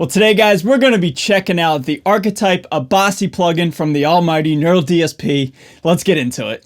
Well, today, guys, we're going to be checking out the Archetype Abasi plugin from the almighty Neural DSP. Let's get into it.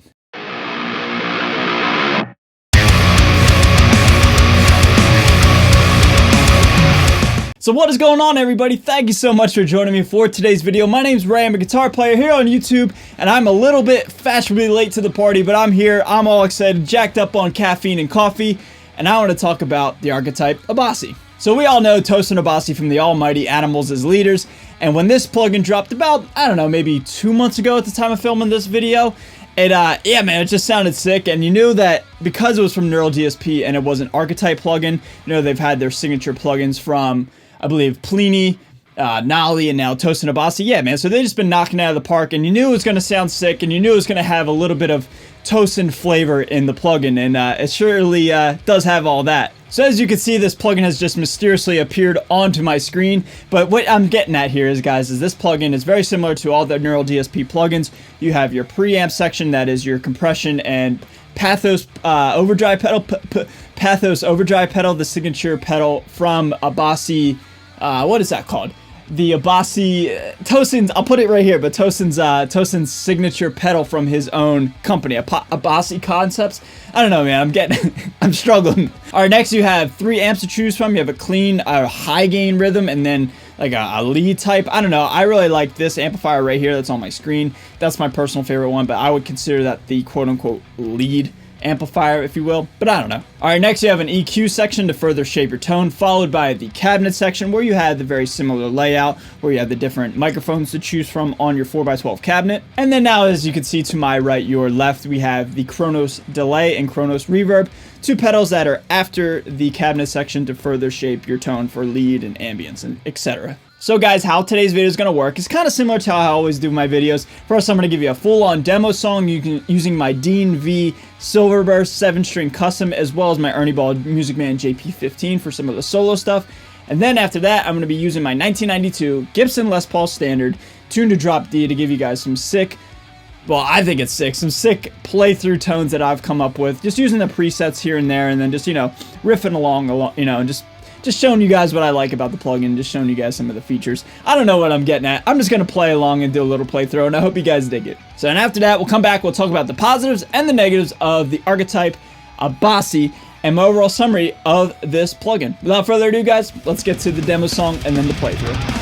So what is going on, everybody? Thank you so much for joining me for today's video. My name's Ray. I'm a guitar player here on YouTube, and I'm a little bit fashionably late to the party, but I'm here. I'm all excited, jacked up on caffeine and coffee, and I want to talk about the Archetype Abasi. So we all know Toast and Abasi from the almighty Animals as leaders, and when this plugin dropped about, I don't know, maybe 2 months ago at the time of filming this video, yeah, man, it just sounded sick, and you knew that because it was from Neural DSP and it was an Archetype plugin, you know, they've had their signature plugins from, I believe, Plini, Nolly, and now Toast and Abasi. Yeah, man, so they've just been knocking it out of the park, and you knew it was going to sound sick, and you knew it was going to have a little bit of Toastin flavor in the plugin, and it surely does have all that. So as you can see, this plugin has just mysteriously appeared onto my screen, but what I'm getting at here is, guys, is this plugin is very similar to all the Neural DSP plugins. You have your preamp section, that is your compression and Pathos overdrive pedal, Pathos overdrive pedal, the signature pedal from Abasi. What is that called? The Abasi Toastin's, I'll put it right here, but Toastin's signature pedal from his own company, Abasi Concepts. I don't know, man. I'm struggling. All right, next you have 3 amps to choose from. You have a clean, high gain rhythm, and then like a lead type. I don't know. I really like this amplifier right here that's on my screen. That's my personal favorite one, but I would consider that the quote unquote lead amplifier, if you will, but I don't know. All right, next you have an EQ section to further shape your tone, followed by the cabinet section where you have the very similar layout where you have the different microphones to choose from on your 4x12 cabinet. And then now, as you can see to my right, your left, we have the Chronos delay and Chronos reverb, 2 pedals that are after the cabinet section to further shape your tone for lead and ambience and etc. So guys, how today's video is going to work is kind of similar to how I always do my videos. First, I'm going to give you a full-on demo song using my Dean V Silverburst 7-string custom, as well as my Ernie Ball Music Man JP15 for some of the solo stuff. And then after that, I'm going to be using my 1992 Gibson Les Paul Standard tuned to drop D to give you guys some sick, well, I think it's sick, some sick playthrough tones that I've come up with, just using the presets here and there, and then just, you know, riffing along, you know, and just showing you guys what I like about the plugin, just showing you guys some of the features. I don't know what I'm getting at. I'm just going to play along and do a little playthrough, and I hope you guys dig it. So, and after that, we'll come back, we'll talk about the positives and the negatives of the Archetype Abasi and my overall summary of this plugin. Without further ado, guys, let's get to the demo song and then the playthrough.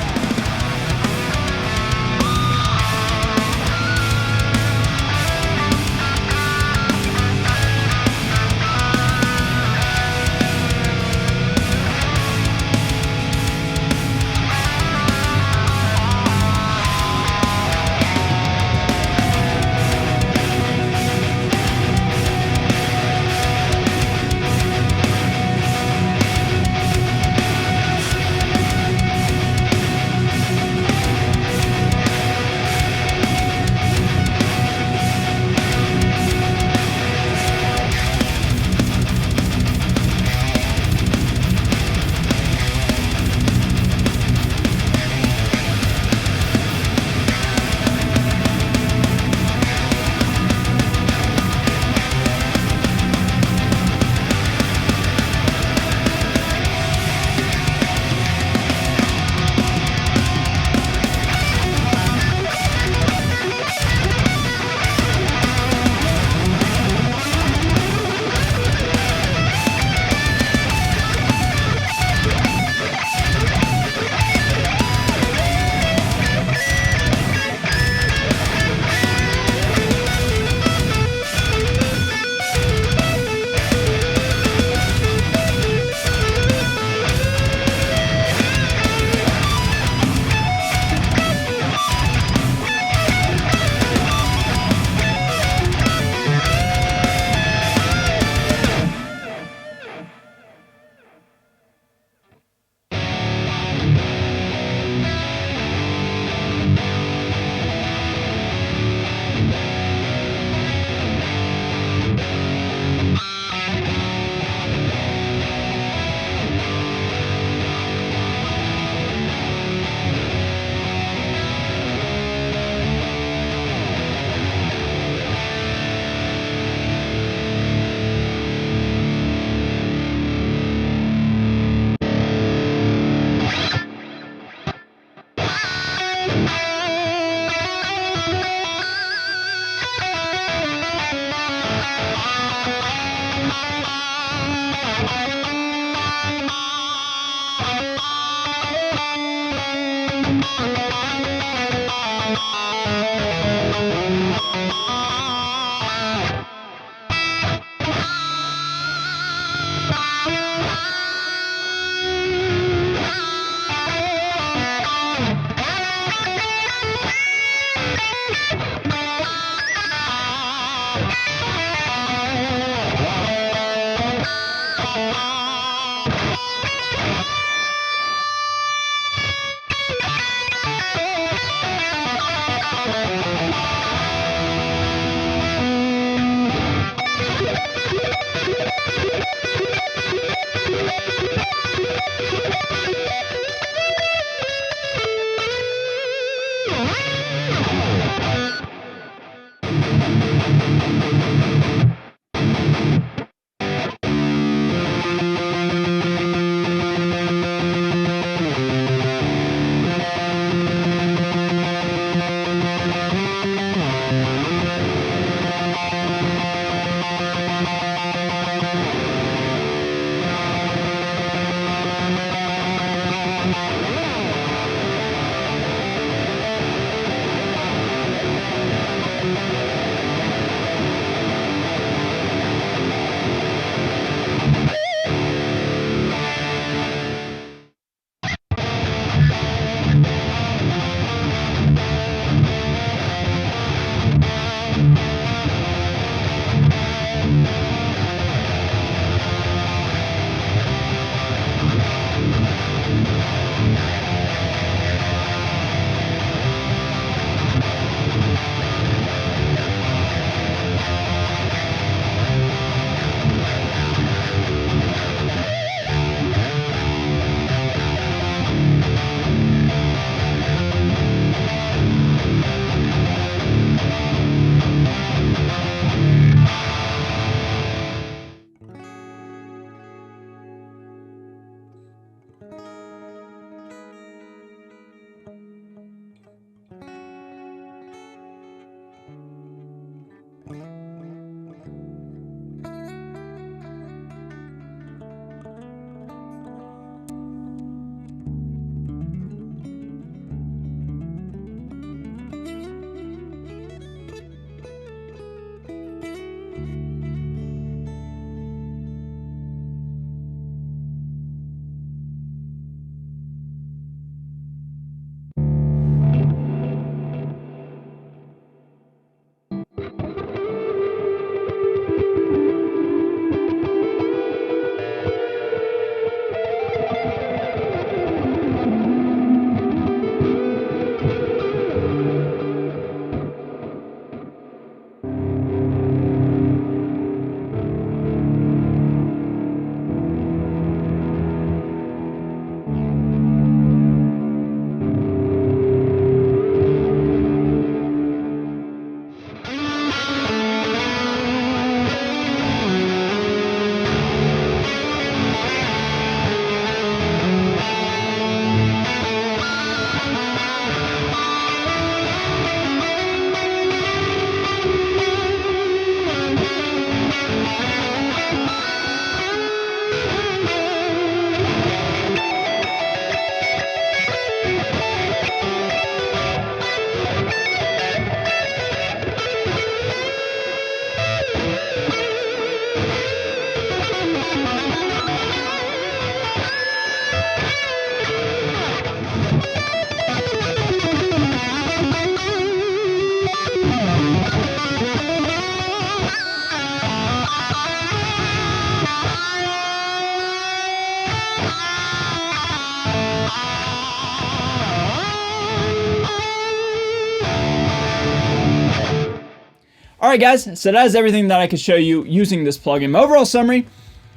Alright guys, so that is everything that I could show you using this plugin. My overall summary,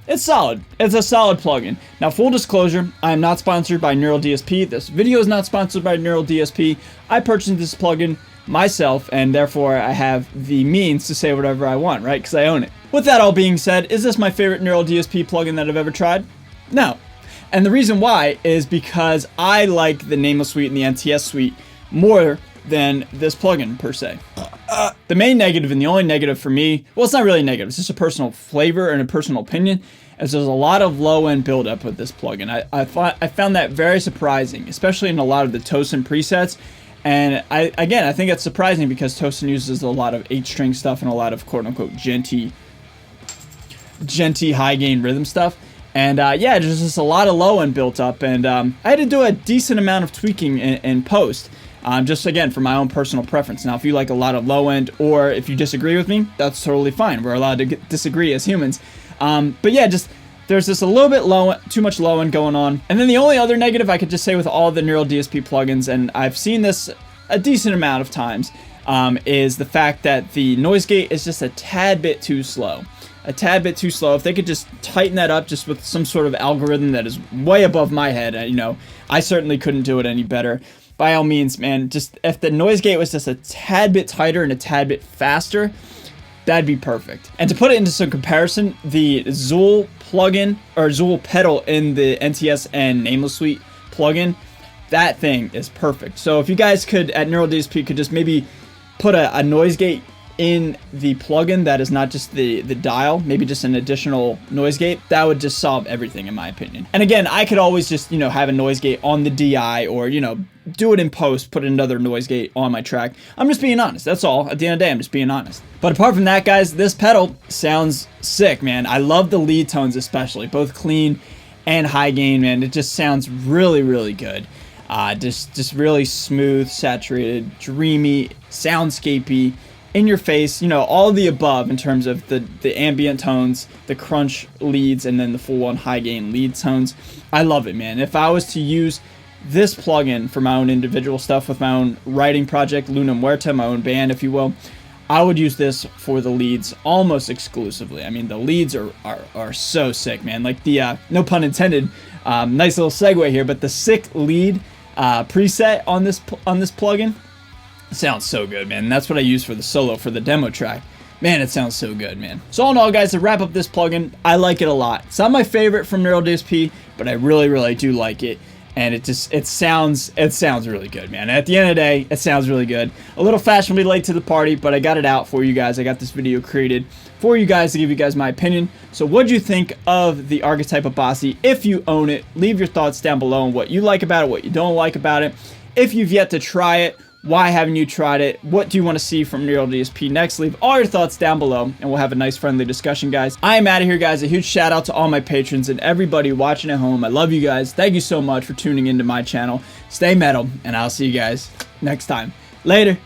it's solid. It's a solid plugin. Now, full disclosure, I am not sponsored by Neural DSP. This video is not sponsored by Neural DSP. I purchased this plugin myself, and therefore I have the means to say whatever I want, right? Because I own it. With that all being said, is this my favorite Neural DSP plugin that I've ever tried? No. And the reason why is because I like the Nameless suite and the NTS suite more than this plugin per se. The main negative and the only negative for me, well, it's not really negative, it's just a personal flavor and a personal opinion, is there's a lot of low-end buildup with this plugin. I found that very surprising, especially in a lot of the Tosin presets. And I think it's surprising because Tosin uses a lot of 8-string stuff and a lot of quote-unquote genty high-gain rhythm stuff. And yeah, there's just a lot of low-end built up, and I had to do a decent amount of tweaking in post. Just again, for my own personal preference. Now, if you like a lot of low end, or if you disagree with me, that's totally fine. We're allowed to disagree as humans. But yeah, there's just a little bit too much low end going on. And then the only other negative I could just say with all the Neural DSP plugins, and I've seen this a decent amount of times, is the fact that the noise gate is just a tad bit too slow. A tad bit too slow. If they could just tighten that up just with some sort of algorithm that is way above my head, I certainly couldn't do it any better. By all means, man, just if the noise gate was just a tad bit tighter and a tad bit faster, that'd be perfect. And to put it into some comparison, the Zool plugin, or Zool pedal in the NTS and Nameless Suite plugin, that thing is perfect. So if you guys could, at Neural DSP, could just maybe put a noise gate in the plugin that is not just the dial, maybe just an additional noise gate, that would just solve everything in my opinion. And again, I could always just, have a noise gate on the DI, or, do it in post, put another noise gate on my track. I'm just being honest, that's all. At the end of the day, I'm just being honest. But apart from that, guys, this pedal sounds sick, man. I love the lead tones especially, both clean and high gain, man. It just sounds really, really good. Just really smooth, saturated, dreamy, soundscapey, in your face, all of the above in terms of the ambient tones, the crunch leads, and then the full-on high gain lead tones. I love it, man. If I was to use this plugin for my own individual stuff with my own writing project, Luna Muerta, my own band, if you will, I would use this for the leads almost exclusively. I mean, the leads are so sick, man. Like the, no pun intended, nice little segue here, but the sick lead preset on this plugin, sounds so good, man. And that's what I use for the solo, for the demo track. Man, it sounds so good, man. So all in all, guys, to wrap up this plugin, I like it a lot. It's not my favorite from Neural DSP, but I really, really do like it. And it sounds really good, man. At the end of the day, it sounds really good. A little fashionably late to the party, but I got it out for you guys. I got this video created for you guys to give you guys my opinion. So what'd you think of the Archetype Abasi? If you own it, leave your thoughts down below on what you like about it, what you don't like about it. If you've yet to try it, why haven't you tried it? What do you want to see from Neural DSP next? Leave all your thoughts down below, and we'll have a nice friendly discussion, guys. I am out of here, guys. A huge shout out to all my patrons and everybody watching at home. I love you guys. Thank you so much for tuning into my channel. Stay metal, and I'll see you guys next time. Later.